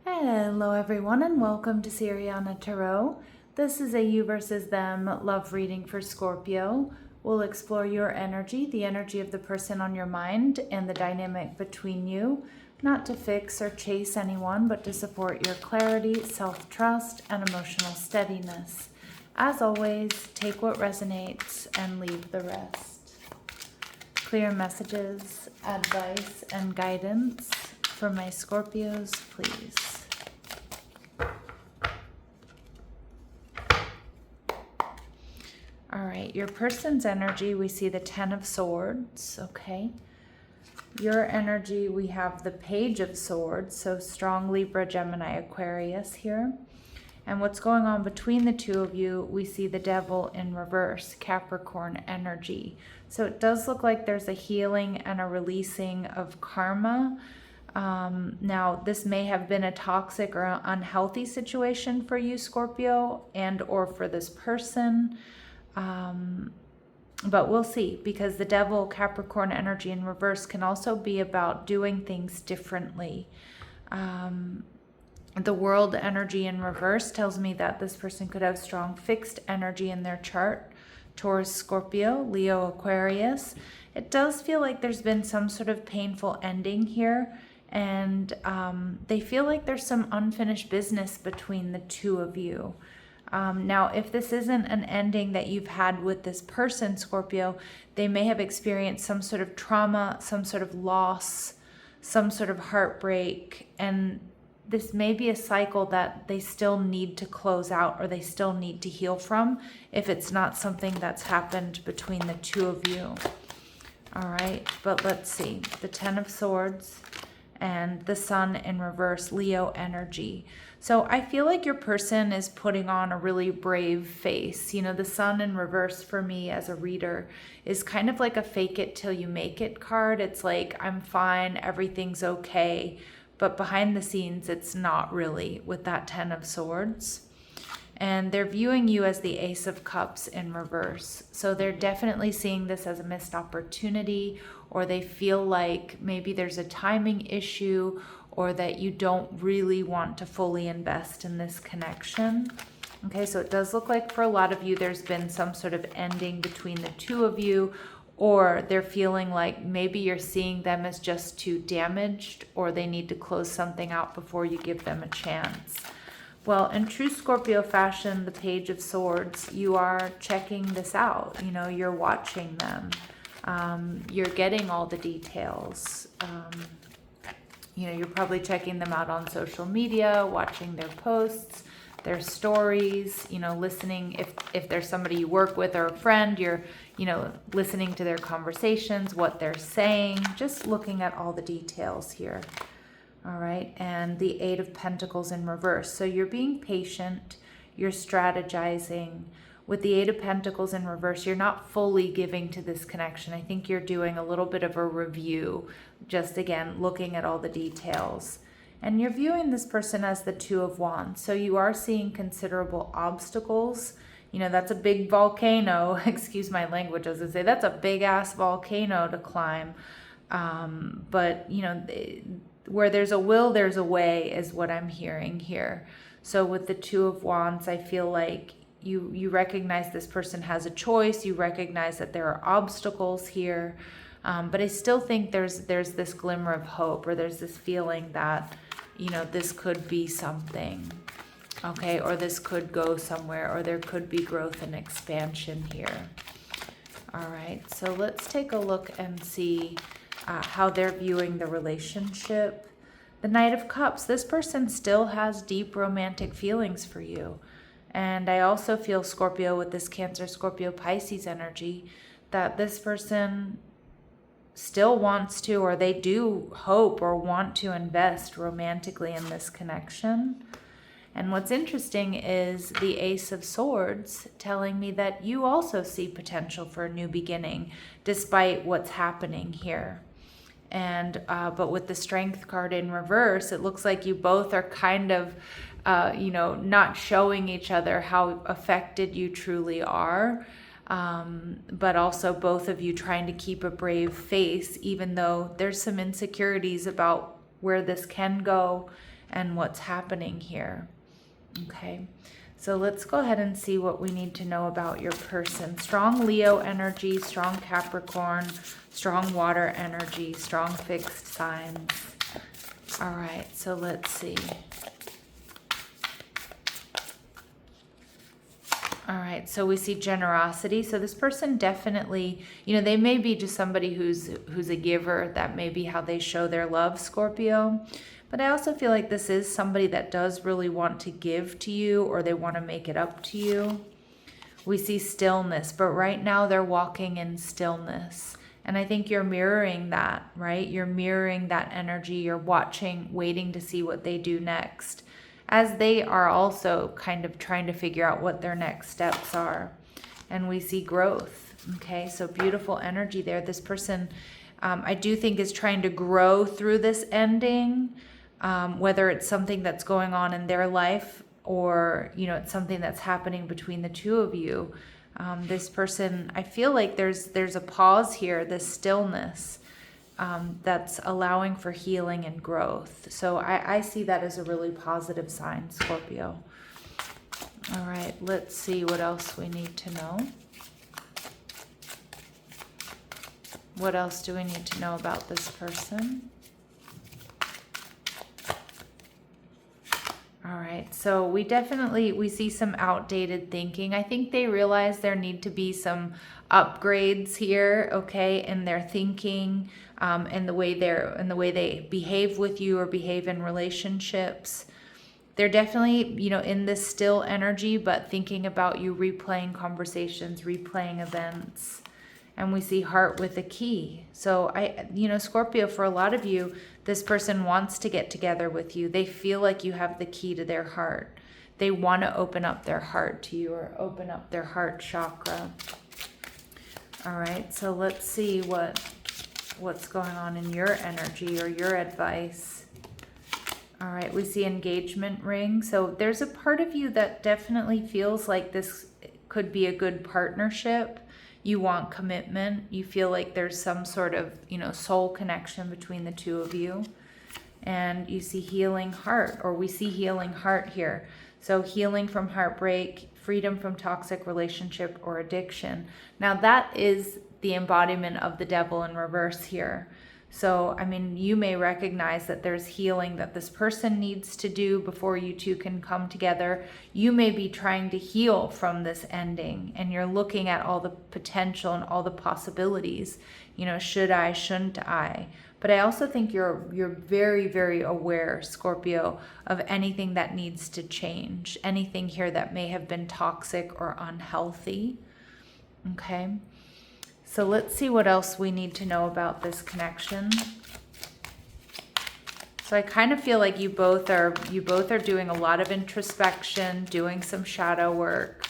Hello everyone and welcome to Siriana Tarot. This is a you versus them love reading for Scorpio. We'll explore your energy, the energy of the person on your mind, and the dynamic between you, not to fix or chase anyone, but to support your clarity, self-trust, and emotional steadiness. As always, take what resonates and leave the rest. Clear messages, advice, and guidance for my Scorpios, please. All right, your person's energy, we see the Ten of Swords, okay? Your energy, we have the Page of Swords, so strong Libra, Gemini, Aquarius here. And what's going on between the two of you, we see the Devil in reverse, Capricorn energy. So it does look like there's a healing and a releasing of karma. Now, this may have been a toxic or unhealthy situation for you, Scorpio, and or for this person. But we'll see, because the Devil, Capricorn energy in reverse can also be about doing things differently. The World energy in reverse tells me that this person could have strong fixed energy in their chart. Taurus, Scorpio, Leo, Aquarius. It does feel like there's been some sort of painful ending here, and they feel like there's some unfinished business between the two of you. Now, if this isn't an ending that you've had with this person, Scorpio, they may have experienced some sort of trauma, some sort of loss, some sort of heartbreak, and this may be a cycle that they still need to close out or they still need to heal from if it's not something that's happened between the two of you. All right, but let's see. The Ten of Swords and the Sun in reverse, Leo energy. So I feel like your person is putting on a really brave face. You know, the Sun in reverse for me as a reader is kind of like a fake it till you make it card. It's like, I'm fine, everything's okay. But behind the scenes, it's not really with that Ten of Swords. And they're viewing you as the Ace of Cups in reverse. So they're definitely seeing this as a missed opportunity, or they feel like maybe there's a timing issue, or that you don't really want to fully invest in this connection. Okay, so it does look like for a lot of you, there's been some sort of ending between the two of you, or they're feeling like maybe you're seeing them as just too damaged, or they need to close something out before you give them a chance. Well, in true Scorpio fashion, the Page of Swords, you are checking this out. You know, you're watching them. You're getting all the details. You know, you're probably checking them out on social media, watching their posts, their stories, you know, listening. If there's somebody you work with or a friend, you're, you know, listening to their conversations, what they're saying, just looking at all the details here. All right, and the Eight of Pentacles in reverse. So you're being patient, you're strategizing. With the Eight of Pentacles in reverse, you're not fully giving to this connection. I think you're doing a little bit of a review, just again, looking at all the details. And you're viewing this person as the Two of Wands. So you are seeing considerable obstacles. You know, that's a big volcano, excuse my language, as I say, that's a big ass volcano to climb. But, you know, where there's a will, there's a way is what I'm hearing here. So with the Two of Wands, I feel like you recognize this person has a choice. You recognize that there are obstacles here. But I still think there's this glimmer of hope, or there's this feeling that, you know, this could be something, okay? Or this could go somewhere, or there could be growth and expansion here. All right, so let's take a look and see how they're viewing the relationship. The Knight of Cups, this person still has deep romantic feelings for you. And I also feel, Scorpio, with this Cancer, Scorpio, Pisces energy, that this person still wants to, or they do hope or want to invest romantically in this connection. And what's interesting is the Ace of Swords telling me that you also see potential for a new beginning, despite what's happening here. And but with the Strength card in reverse, it looks like you both are kind of, you know, not showing each other how affected you truly are. But also both of you trying to keep a brave face, even though there's some insecurities about where this can go and what's happening here. Okay, so let's go ahead and see what we need to know about your person. Strong Leo energy, strong Capricorn, strong water energy, strong fixed signs. All right, so let's see. All right, so we see generosity. So this person definitely, they may be just somebody who's a giver. That may be how they show their love, Scorpio. But I also feel like this is somebody that does really want to give to you, or they want to make it up to you. We see stillness, but right now they're walking in stillness. And I think you're mirroring that, right? You're mirroring that energy. You're watching, waiting to see what they do next, as they are also kind of trying to figure out what their next steps are. And we see growth. Okay, so beautiful energy there. This person, I do think, is trying to grow through this ending, whether it's something that's going on in their life, or it's something that's happening between the two of you. This person, I feel like there's a pause here, this stillness, that's allowing for healing and growth. So I see that as a really positive sign, Scorpio. All right, let's see what else we need to know. What else do we need to know about this person? All right, so we see some outdated thinking. I think they realize there need to be some upgrades here, okay, in their thinking, and the way they behave with you or behave in relationships. They're definitely, in this still energy, but thinking about you, replaying conversations, replaying events. And we see heart with a key. So Scorpio, for a lot of you, this person wants to get together with you. They feel like you have the key to their heart. They want to open up their heart to you, or open up their heart chakra. All right, so let's see what's going on in your energy or your advice. All right, we see engagement ring. So there's a part of you that definitely feels like this could be a good partnership. You want commitment. You feel like there's some sort of, soul connection between the two of you. And you see healing heart, or we see healing heart here. So healing from heartbreak, freedom from toxic relationship or addiction. Now that is the embodiment of the devil in reverse here. So, you may recognize that there's healing that this person needs to do before you two can come together. You may be trying to heal from this ending, and you're looking at all the potential and all the possibilities. Should I, shouldn't I? But I also think you're very, very aware, Scorpio, of anything that needs to change, anything here that may have been toxic or unhealthy. Okay. So let's see what else we need to know about this connection. So I kind of feel like you both are doing a lot of introspection, doing some shadow work,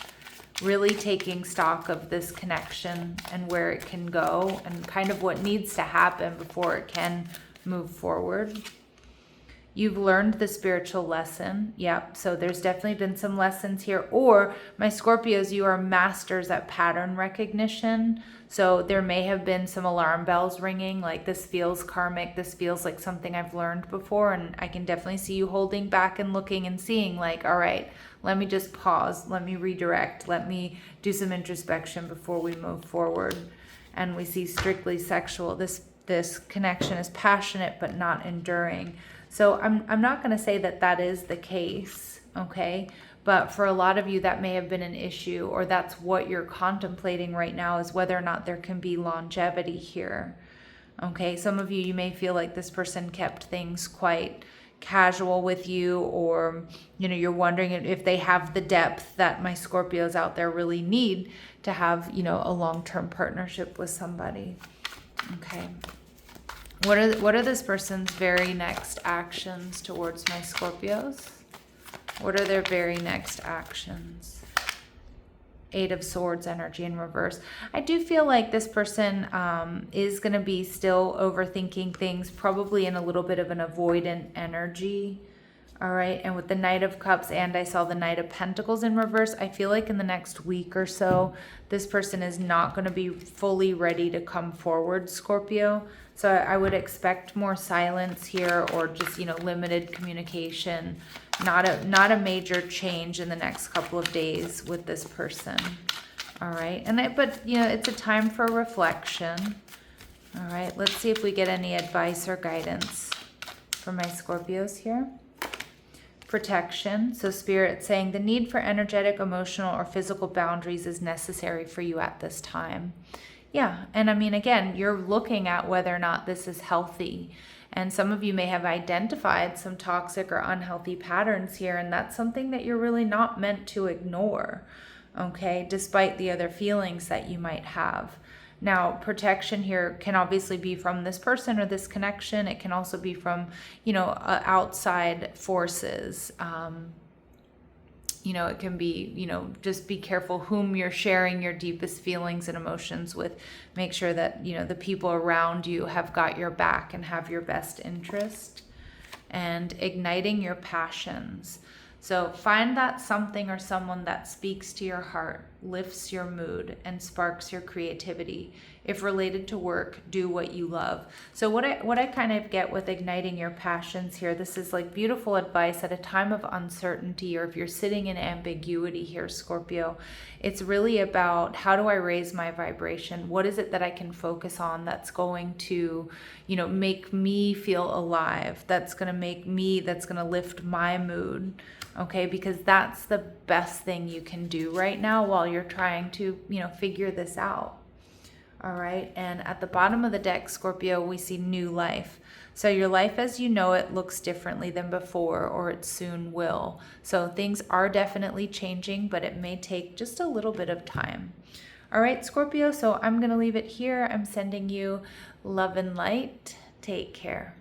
really taking stock of this connection and where it can go, and kind of what needs to happen before it can move forward. You've learned the spiritual lesson. Yep. So there's definitely been some lessons here. Or my Scorpios, you are masters at pattern recognition. So there may have been some alarm bells ringing, like this feels karmic. This feels like something I've learned before. And I can definitely see you holding back and looking and seeing like, all right, let me just pause. Let me redirect. Let me do some introspection before we move forward. And we see strictly sexual. This connection is passionate but not enduring. So I'm not going to say that is the case, okay? But for a lot of you, that may have been an issue, or that's what you're contemplating right now, is whether or not there can be longevity here, okay? Some of you may feel like this person kept things quite casual with you, or, you're wondering if they have the depth that my Scorpios out there really need to have, a long-term partnership with somebody, okay? What are this person's very next actions towards my Scorpios? What are their very next actions? Eight of Swords energy in reverse. I do feel like this person is going to be still overthinking things, probably in a little bit of an avoidant energy. All right, and with the Knight of Cups, and I saw the Knight of Pentacles in reverse, I feel like in the next week or so, this person is not going to be fully ready to come forward, Scorpio. So I would expect more silence here, or just, you know, limited communication. Not a major change in the next couple of days with this person. All right. But you know, it's a time for reflection. All right. Let's see if we get any advice or guidance for my Scorpios here. Protection. So Spirit saying the need for energetic, emotional, or physical boundaries is necessary for you at this time. Yeah. And I mean, again, you're looking at whether or not this is healthy. And some of you may have identified some toxic or unhealthy patterns here, and that's something that you're really not meant to ignore, okay, despite the other feelings that you might have. Now, protection here can obviously be from this person or this connection. It can also be from, you know, outside forces. You know, it can be, you know, just be careful whom you're sharing your deepest feelings and emotions with. Make sure that, you know, the people around you have got your back and have your best interest. And igniting your passions. So find that something or someone that speaks to your heart, lifts your mood, and sparks your creativity. If related to work, do what you love. So what I kind of get with igniting your passions here, this is like beautiful advice at a time of uncertainty, or if you're sitting in ambiguity here, Scorpio. It's really about, how do I raise my vibration? What is it that I can focus on that's going to, you know, make me feel alive? That's going to lift my mood. Okay, because that's the best thing you can do right now while you're trying to, you know, figure this out. All right, and at the bottom of the deck, Scorpio, we see new life. So your life as you know it looks differently than before, or it soon will. So things are definitely changing, but it may take just a little bit of time. All right, Scorpio, so I'm going to leave it here. I'm sending you love and light. Take care.